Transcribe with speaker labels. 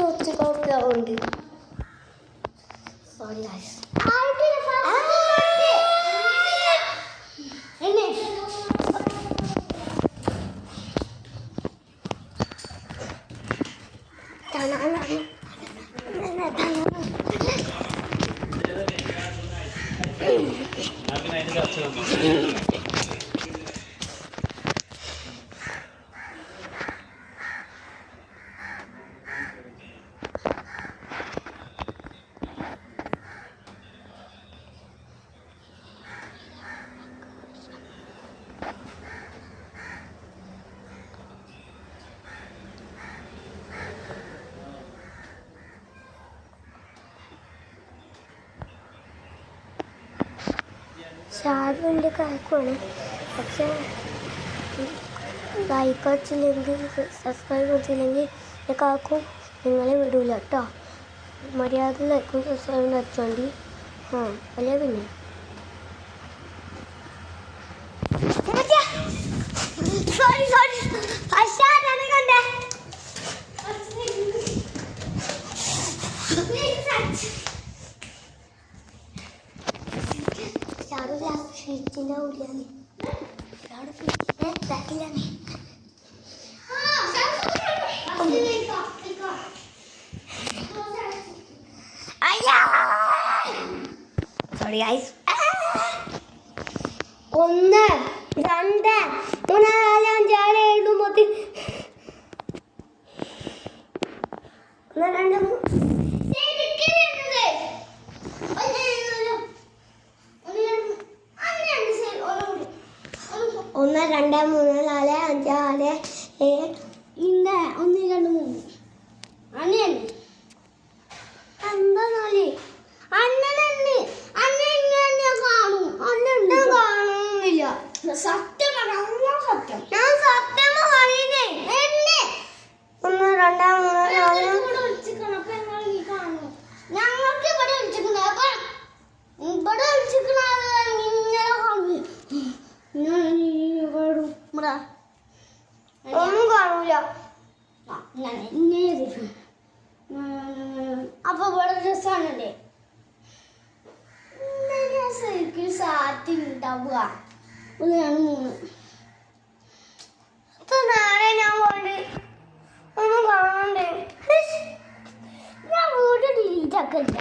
Speaker 1: കുറച്ചൊക്കെ ഉണ്ട്. Sorry guys. ഷാരുവിൻ്റെ കാക്കുവാണ്. പക്ഷേ ലൈക്ക് വെച്ചില്ലെങ്കിൽ സബ്സ്ക്രൈബ് വെച്ചില്ലെങ്കിൽ എൻ്റെ കാക്കും നിങ്ങളെ വിടൂല കേട്ടോ. മര്യാദ ലൈക്കും സബ്സ്ക്രൈബും വെച്ചോണ്ടി. അല്ലേ പിന്നെ ഷീറ്റിൻ്റെ കൂടിയാണ് ബാക്കിലാണ്. Sorry guys. 1 2 3 4 5 6 7 8 1 2 1 2 3 4 5 6 7 ഇന്ന 1 2 3 അണ്ണൻ എന്താ 4 അണ്ണനുണ്ട്. അണ്ണൻ കാണും. അണ്ണൻ കാണുന്നില്ല. സത്യം സത്യം ഞാൻ സത്യം പറയുന്നേ. 1 2 3 4 ഞങ്ങൾക്ക് ഇവിടെ വിളിച്ചിരിക്കുന്നത്. അപ്പൊ ഇവിടെ വിളിച്ചിരിക്കുന്ന ഒന്നും കാണൂല. അപ്പൊ ഇവിടെ രസമാണല്ലേ ശരിക്കും സാറ്റി ഉണ്ടാവുക. 1 2 3 നാളെ ഞാൻ പോണ്ട്. ഒന്നും കാണണ്ടേ. ഞാൻ വീട് ഡിലീറ്റ് ആക്കില്ല.